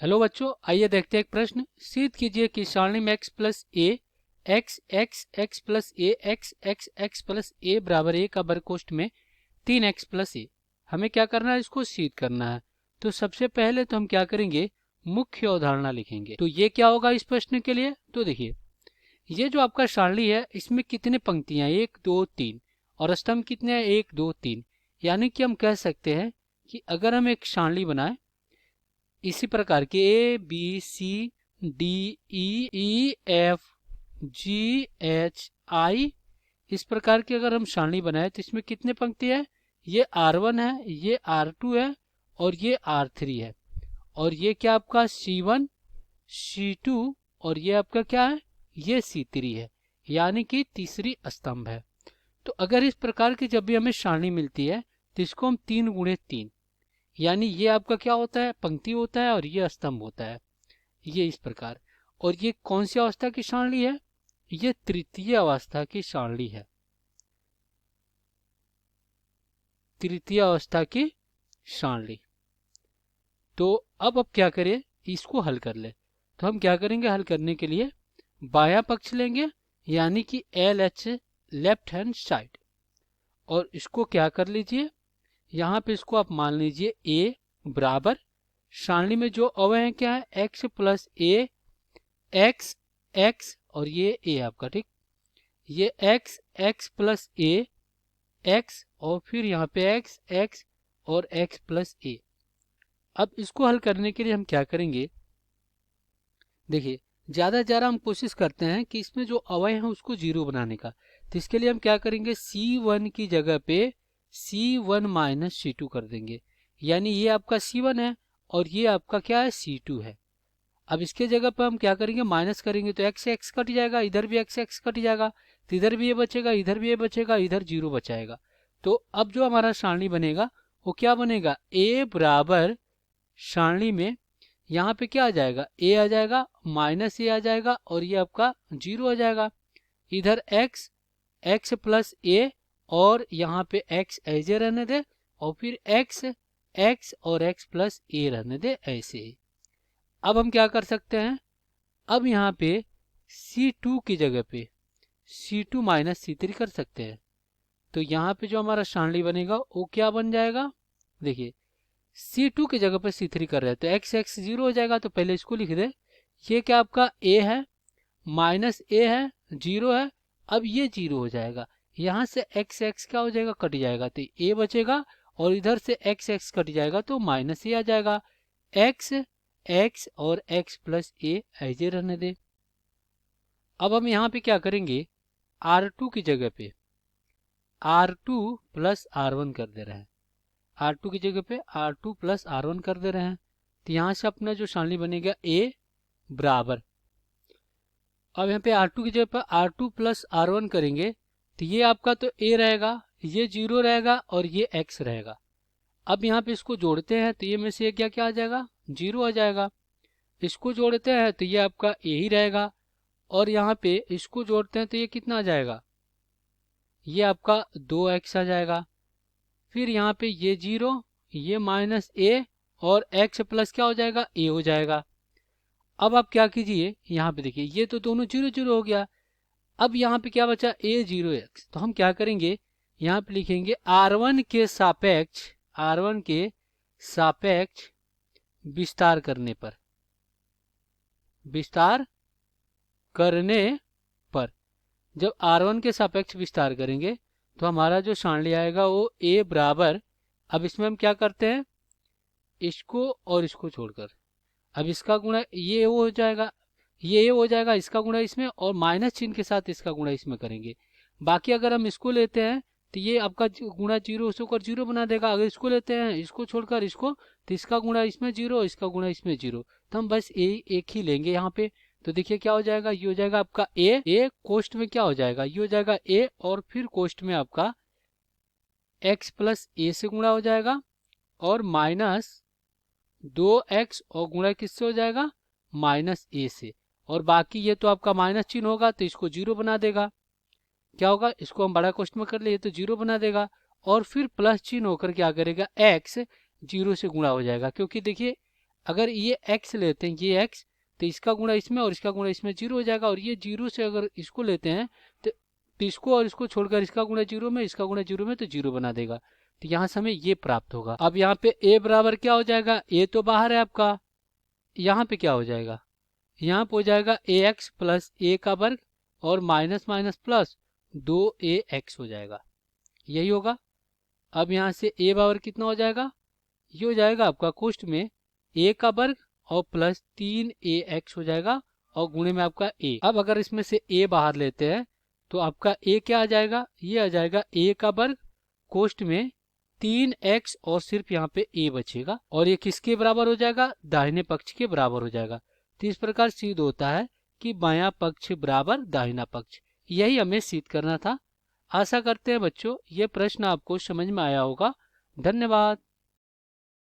Hello बच्चों, आइए देखते हैं एक प्रश्न। सिद्ध कीजिए कि सारणी में x प्लस ए एक्स एक्स एक्स प्लस ए एक्स एक्स एक्स प्लस ए बराबर ए का वर्ग कोष्ठ में 3x प्लस ए। हमें क्या करना है, इसको सिद्ध करना है। तो सबसे पहले तो हम क्या करेंगे, मुख्य अवधारणा लिखेंगे। तो ये क्या होगा इस प्रश्न के लिए, तो देखिए ये जो आपका सारणी है इसमें कितने पंक्तियां, 1 2 3 और स्तंभ कितने हैं, 1 2 3। यानी कि हम कह सकते हैं कि अगर हम एक सारणी बनाए इसी प्रकार के A B C D E F G H I, इस प्रकार की अगर हम सारणी बनाए तो इसमें कितने पंक्ति है, ये R1 है, ये R2 है और ये R3 है। और ये क्या आपका C1 C2 और ये आपका क्या है, ये C3 है, यानी कि तीसरी स्तंभ है। तो अगर इस प्रकार की जब भी हमें सारणी मिलती है तो इसको हम 3 गुणे 3, यानी ये आपका क्या होता है, पंक्ति होता है और ये स्तंभ होता है, ये इस प्रकार। और ये कौन सी अवस्था की सारणी है, ये तृतीय अवस्था की सारणी है, तृतीय अवस्था की सारणी। तो अब क्या करें, इसको हल कर ले। तो हम क्या करेंगे, हल करने के लिए बायां पक्ष लेंगे यानी कि LH लेफ्ट हैंड साइड, और इसको क्या कर लीजिए, यहाँ पे इसको आप मान लीजिए a बराबर सारणी में जो अवयव है क्या है, x प्लस ए एक्स एक्स और ये a आपका, ठीक, ये x x प्लस ए एक्स और फिर यहाँ पे x x और x प्लस ए। अब इसको हल करने के लिए हम क्या करेंगे, देखिए ज़्यादा से ज़्यादा हम कोशिश करते हैं कि इसमें जो अवयव है उसको जीरो बनाने का। तो इसके लिए हम क्या करेंगे, C1 की जगह पे C1 माइनस C2 कर देंगे, यानी ये आपका C1 है और ये आपका क्या है, C2 है। अब इसके जगह पर हम क्या करेंगे, माइनस करेंगे तो x x कट जाएगा, इधर भी x x कट जाएगा, तो इधर भी ये बचेगा, इधर भी ये बचेगा, इधर जीरो बचाएगा। तो अब जो हमारा सारणी बनेगा वो क्या बनेगा, a बराबर सारणी में यहाँ पे क्या आ जाएगा, a आ जाएगा, माइनस a आ जाएगा और ये आपका जीरो आ जाएगा। इधर x x प्लस a और यहाँ पे x ऐसे रहने दे और फिर x x और x प्लस a रहने दे ऐसे ही। अब हम क्या कर सकते हैं, अब यहाँ पे C2 की जगह पे C2 माइनस C3 कर सकते हैं। तो यहाँ पे जो हमारा सारणी बनेगा वो क्या बन जाएगा, देखिए C2 की जगह पे C3 कर रहे हैं तो x x जीरो हो जाएगा, तो पहले इसको लिख दे। ये क्या आपका a है, माइनस a है, जीरो है, अब ये जीरो हो जाएगा, यहाँ से x x क्या हो जाएगा, कट जाएगा, तो a बचेगा और इधर से x x कट जाएगा तो माइनस a आ जाएगा। x x और x प्लस a ऐसे रहने दे। अब हम यहाँ पे क्या करेंगे, R2 की जगह पे R2 प्लस R1 कर दे रहे हैं, R2 की जगह पे R2 प्लस R1 कर दे रहे हैं। तो यहाँ से अपना जो सारणी बनेगा a बराबर, अब यहाँ पे R2 की जगह पर R2 प्लस R1 करेंगे तो ये आपका तो a रहेगा, ये जीरो रहेगा और ये x रहेगा। अब यहाँ पे इसको जोड़ते हैं तो ये में से क्या क्या आ जाएगा, जीरो आ जाएगा। इसको जोड़ते हैं तो ये आपका a ही रहेगा और यहाँ पे इसको जोड़ते हैं तो ये कितना आ जाएगा, ये आपका 2x आ जाएगा। फिर यहाँ पे ये जीरो, ये माइनस a और x प्लस क्या हो जाएगा, a हो जाएगा। अब आप क्या कीजिए, यहाँ पे देखिए ये तो दोनों जीरो जीरो हो गया। अब यहाँ पे क्या बचा, a0x, तो हम क्या करेंगे, यहाँ पे लिखेंगे R1 के सापेक्ष, R1 के सापेक्ष विस्तार करने पर, विस्तार करने पर जब R1 के सापेक्ष विस्तार करेंगे तो हमारा जो सारणी आएगा वो a बराबर, अब इसमें हम क्या करते हैं, इसको और इसको छोड़कर अब इसका गुणा ये वो हो जाएगा, ये हो जाएगा, इसका गुणा इसमें और माइनस चिन्ह के साथ इसका गुणा इसमें करेंगे। बाकी अगर हम इसको लेते हैं तो ये आपका गुणा जीरो से होकर जीरो बना देगा। अगर इसको लेते हैं इसको छोड़कर इसको तो इसका गुणा इसमें जीरो, इसका गुणा इसमें जीरो, तो हम बस एक ही लेंगे यहाँ पे। तो देखिए क्या हो जाएगा, ये हो जाएगा आपका a कोष्ठ में क्या हो जाएगा, ये हो जाएगा a और फिर कोष्ठ में आपका x प्लस a से गुणा हो जाएगा और माइनस 2x और गुणा किससे हो जाएगा, माइनस a से, और बाकी ये तो आपका माइनस चिन्ह होगा तो इसको जीरो बना देगा। क्या होगा, इसको हम बड़ा क्वेश्चन में कर लिए तो जीरो बना देगा और फिर प्लस चिन्ह होकर क्या करेगा, x जीरो से गुणा हो जाएगा। क्योंकि देखिए अगर ये x लेते हैं, ये x, तो इसका गुणा इसमें और इसका गुणा इसमें 0 हो जाएगा। और ये 0 से अगर इसको लेते हैं तो इसको और इसको छोड़कर इसका गुणा 0 में, इसका गुणा 0 में, तो 0 बना देगा। तो यहाँ से हमें ये प्राप्त होगा। अब यहाँ पे a बराबर क्या हो जाएगा, a तो बाहर है आपका, यहाँ पे क्या हो जाएगा, यहाँ पे हो जाएगा ax प्लस a का वर्ग और माइनस माइनस प्लस 2ax हो जाएगा, यही होगा। अब यहाँ से a बराबर कितना हो जाएगा, ये हो जाएगा आपका कोष्ठ में a का वर्ग और प्लस 3ax हो जाएगा और गुणे में आपका a। अब अगर इसमें से a बाहर लेते हैं तो आपका a क्या आ जाएगा, ये आ जाएगा a का वर्ग कोष्ठ में 3x और सिर्फ यहाँ पे a बचेगा और ये किसके बराबर हो जाएगा, दाहिने पक्ष के बराबर हो जाएगा। तो इस प्रकार सिद्ध होता है कि बायां पक्ष बराबर दाहिना पक्ष। यही हमें सिद्ध करना था। आशा करते हैं बच्चों ये प्रश्न आपको समझ में आया होगा। धन्यवाद।